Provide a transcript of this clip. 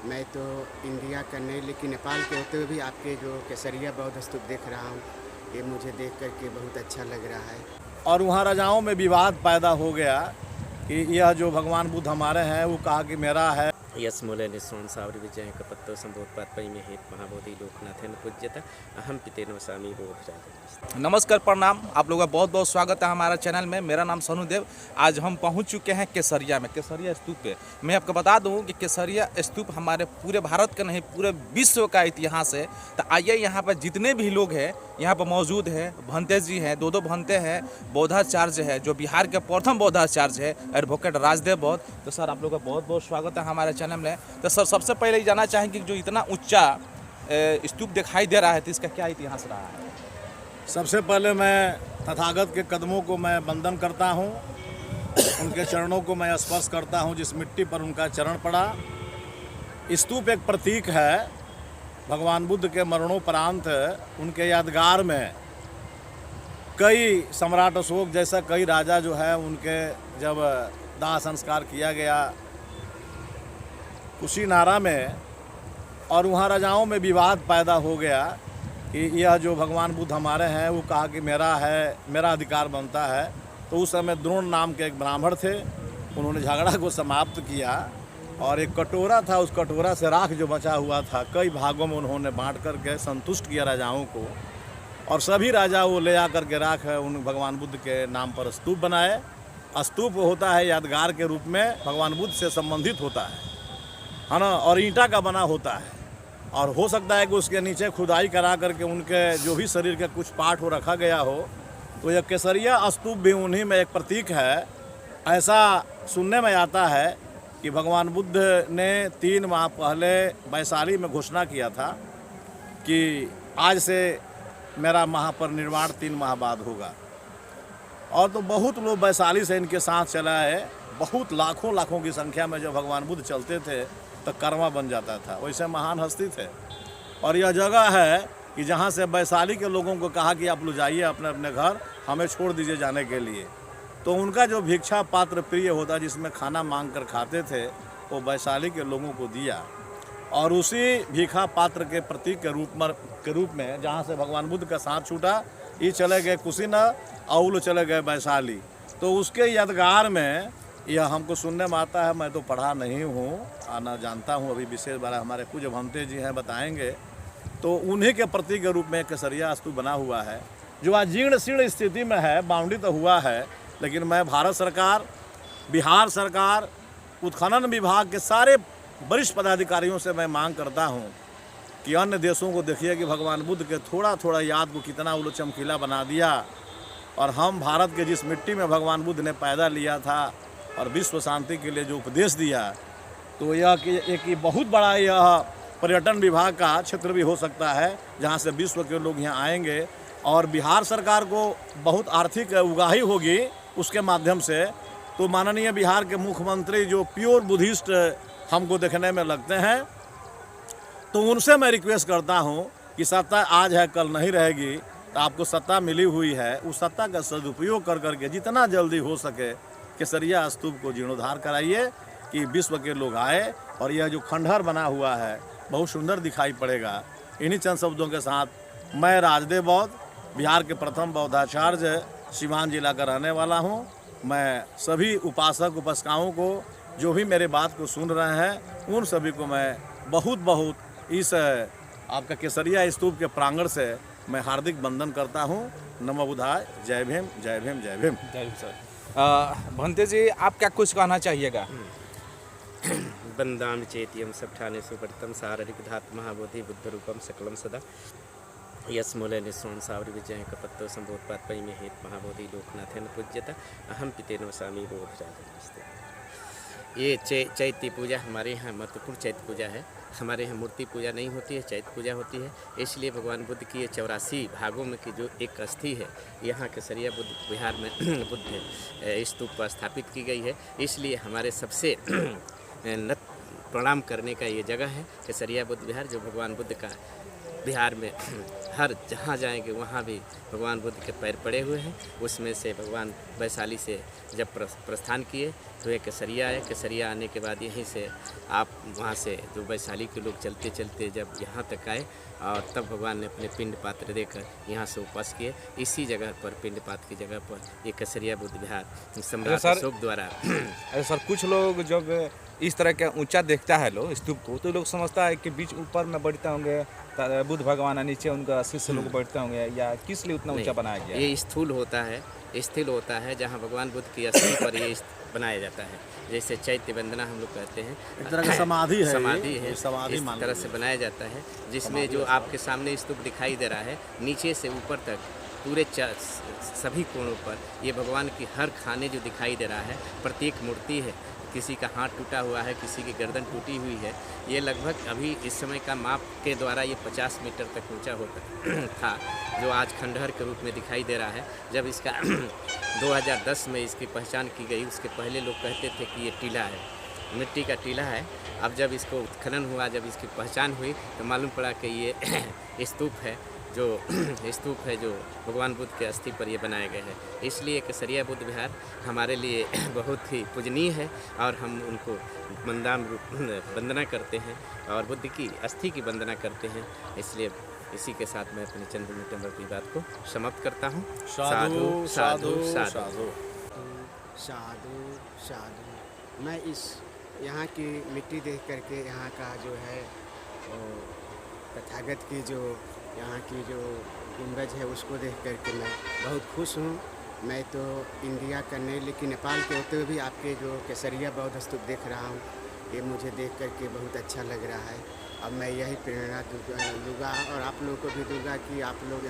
मैं तो इंडिया का नहीं लेकिन नेपाल के होते हुए भी आपके जो केसरिया बौद्ध स्तूप देख रहा हूँ, ये मुझे देख कर के बहुत अच्छा लग रहा है। और वहाँ राजाओं में विवाद पैदा हो गया कि यह जो भगवान बुद्ध हमारे हैं वो कहा कि मेरा है। यस्मूले निस्वान सावरी विजय कपत्तो संबोधपात पई में हेत महाबोधि लोकनाथन पूज्यता अहम पितेन वसामी बोध। नमस्कार, प्रणाम। आप लोगों का बहुत बहुत स्वागत है हमारा चैनल में। मेरा नाम सोनू देव। आज हम पहुंच चुके हैं केसरिया में, केसरिया स्तूप पे। मैं आपको बता दूं कि केसरिया स्तूप हमारे पूरे भारत का नहीं, पूरे विश्व का इतिहास है। तो आइए, यहाँ पर जितने भी लोग हैं यहाँ पर मौजूद हैं। भंते जी हैं, दो भंते हैं, बौद्धाचार्य है जो बिहार के प्रथम बौद्धाचार्य है, एडवोकेट राजदेव बौद्ध। तो सर, आप लोग का बहुत बहुत स्वागत है हमारे चैनल में। तो सर, सबसे पहले ये जानना चाहेंगे कि जो इतना ऊंचा स्तूप दिखाई दे रहा है, तो इसका क्या इतिहास रहा है? सबसे पहले मैं तथागत के कदमों को मैं वंदन करता हूँ, उनके चरणों को मैं स्पर्श करता हूँ जिस मिट्टी पर उनका चरण पड़ा। स्तूप एक प्रतीक है भगवान बुद्ध के मरणोपरांत उनके यादगार में कई सम्राट अशोक जैसा कई राजा जो है उनके जब दाह संस्कार किया गया कुशीनारा में, और वहाँ राजाओं में विवाद पैदा हो गया कि यह जो भगवान बुद्ध हमारे हैं वो कहा कि मेरा है, मेरा अधिकार बनता है। तो उस समय द्रोण नाम के एक ब्राह्मण थे, उन्होंने झगड़ा को समाप्त किया और एक कटोरा था, उस कटोरा से राख जो बचा हुआ था कई भागों में उन्होंने बांट करके संतुष्ट किया राजाओं को, और सभी राजा वो ले आकर के राख उन भगवान बुद्ध के नाम पर स्तूप बनाए। स्तूप होता है यादगार के रूप में, भगवान बुद्ध से संबंधित होता है ना, और ईंटा का बना होता है। और हो सकता है कि उसके नीचे खुदाई करा करके उनके जो भी शरीर के कुछ पार्ट हो रखा गया हो। तो यह केसरिया स्तूप भी उन्हीं में एक प्रतीक है। ऐसा सुनने में आता है कि भगवान बुद्ध ने 3 माह पहले वैशाली में घोषणा किया था कि आज से मेरा महापरिनिर्वाण 3 माह बाद होगा। और तो बहुत लोग वैशाली से इनके साथ चला है, बहुत लाखों की संख्या में जो भगवान बुद्ध चलते थे तो कर्मा बन जाता था। वैसे महान हस्ती थे। और यह जगह है कि जहाँ से वैशाली के लोगों को कहा कि आप लोग जाइए अपने अपने घर, हमें छोड़ दीजिए जाने के लिए। तो उनका जो भिक्षा पात्र प्रिय होता जिसमें खाना मांग कर खाते थे वो वैशाली के लोगों को दिया। और उसी भिक्षा पात्र के प्रतीक के रूप में जहाँ से भगवान बुद्ध का साथ छूटा, ये चले गए कुशीनगर और चले गए वैशाली। तो उसके यादगार में यह हमको सुनने में आता है, मैं तो पढ़ा नहीं हूँ, आना जानता हूँ, अभी विशेष बार हमारे पूज्य भंते जी हैं बताएंगे। तो उन्हीं के प्रतीक के रूप में केसरिया स्तूप बना हुआ है जो आज जीर्ण शीर्ण स्थिति में है। बाउंड्री तो हुआ है, लेकिन मैं भारत सरकार, बिहार सरकार, उत्खनन विभाग के सारे वरिष्ठ पदाधिकारियों से मैं मांग करता हूँ कि अन्य देशों को देखिए कि भगवान बुद्ध के थोड़ा याद को कितना वो चमकीला बना दिया। और हम भारत के जिस मिट्टी में भगवान बुद्ध ने पैदा लिया था और विश्व शांति के लिए जो उपदेश दिया, तो यह कि एक बहुत बड़ा यह पर्यटन विभाग का क्षेत्र भी हो सकता है जहाँ से विश्व के लोग यहाँ आएंगे। और बिहार सरकार को बहुत आर्थिक उगाही होगी उसके माध्यम से। तो माननीय बिहार के मुख्यमंत्री जो प्योर बुद्धिस्ट हमको देखने में लगते हैं, तो उनसे मैं रिक्वेस्ट करता हूँ कि सत्ता आज है कल नहीं रहेगी, तो आपको सत्ता मिली हुई है, उस सत्ता का सदुपयोग कर करके जितना जल्दी हो सके केसरिया स्तूप को जीर्णोद्धार कराइए कि विश्व के लोग आए। और यह जो खंडहर बना हुआ है बहुत सुंदर दिखाई पड़ेगा। इन्हीं चंद शब्दों के साथ मैं राजदेव बौद्ध, बिहार के प्रथम बौद्धाचार्य, सीवान जिला का रहने वाला हूँ। मैं सभी उपासक उपासिकाओं को जो भी मेरे बात को सुन रहे हैं उन सभी को मैं बहुत इस आपका केसरिया स्तूप के प्रांगण से मैं हार्दिक वंदन करता हूँ। नमो बुद्धाय। जय भीम, जय भीम, जय भीम। जय भीम सर। भंते जी, आप क्या कुछ कहना चाहिएगा? बंदाम चेतियम सबठाने सुपरितम शारीरिक धात महाबोधि बुद्ध रूपम सकलम सदा यस्मूले निस्वान सावरी विजय कपत्तो संबोधपात पई में हेत महाबोधि लोकनाथन पूज्यता अहम पितेन वसामी बोध। ये चैत्य पूजा हमारे यहाँ महत्वपूर्ण चैत्य पूजा है। हमारे यहाँ मूर्ति पूजा नहीं होती है, चैत्य पूजा होती है। इसलिए भगवान बुद्ध की ये 84 भागों में की जो एक अस्थि है यहाँ केसरिया बुद्ध बिहार में बुद्ध स्तूप पर स्थापित की गई है। इसलिए हमारे सबसे प्रणाम करने का ये जगह है केसरिया बुद्ध विहार, जो भगवान बुद्ध का बिहार में हर जहाँ जाएंगे वहाँ भी भगवान बुद्ध के पैर पड़े हुए हैं। उसमें से भगवान वैशाली से जब प्रस्थान किए तो ये केसरिया आए। केसरिया आने के बाद यहीं से आप वहाँ से जो वैशाली के लोग चलते चलते जब यहाँ तक आए और तब भगवान ने अपने पिंड पात्र देकर यहाँ से उपवास किए। इसी जगह पर पिंड पात्र की जगह पर ये केसरिया बुद्ध विहार सम्राट सर- अशोक द्वारा अरे सर, कुछ लोग जब इस तरह का ऊंचा देखता है लोग स्तूप को, तो लोग समझता है कि बीच ऊपर में बैठते होंगे बुद्ध भगवान है, नीचे उनका शिष्य लोग बैठते होंगे, या किस लिए उतना ऊंचा बनाया गया है? ये स्थूल होता है, स्थिल होता है, जहाँ भगवान बुद्ध की अस्थि पर ये बनाया जाता है। जैसे चैत्य वंदना हम लोग कहते हैं, एक तरह का समाधि है, समाधि ये है, समाधि इस मान तरह लीजिए। से बनाया जाता है, जिसमें जो आपके सामने स्तूप दिखाई दे रहा है, नीचे से ऊपर तक पूरे सभी कोणों पर ये भगवान की हर खाने जो दिखाई दे रहा है, प्रत्येक मूर्ति है। किसी का हाथ टूटा हुआ है, किसी की गर्दन टूटी हुई है। ये लगभग अभी इस समय का माप के द्वारा ये 50 मीटर तक ऊंचा होता था, जो आज खंडहर के रूप में दिखाई दे रहा है। जब इसका 2010 में इसकी पहचान की गई, उसके पहले लोग कहते थे कि ये टीला है, मिट्टी का टीला है। अब जब इसको उत्खनन हुआ, जब इसकी पहचान हुई, तो मालूम पड़ा कि ये स्तूप है, जो स्तूप है जो भगवान बुद्ध के अस्थि पर ये बनाए गए हैं। इसलिए केसरिया बुद्ध विहार हमारे लिए बहुत ही पूजनीय है और हम उनको वंदना करते हैं और बुद्ध की अस्थि की वंदना करते हैं। इसलिए इसी के साथ मैं अपनी चंद मिनटों में अपनी बात को समाप्त करता हूँ। साधु साधु साधु। साधु। साधु साधु। मैं इस यहाँ की मिट्टी देख करके, यहाँ का जो है वो तथागत की जो यहाँ की जो गुंबज है उसको देख करके मैं बहुत खुश हूँ। मैं तो इंडिया का नहीं लेकिन नेपाल के होते हुए भी आपके जो केसरिया बौद्ध स्तूप देख रहा हूँ, ये मुझे देख करके बहुत अच्छा लग रहा है। अब मैं यही प्रेरणा दूंगा और आप लोगों को भी दूंगा कि आप लोग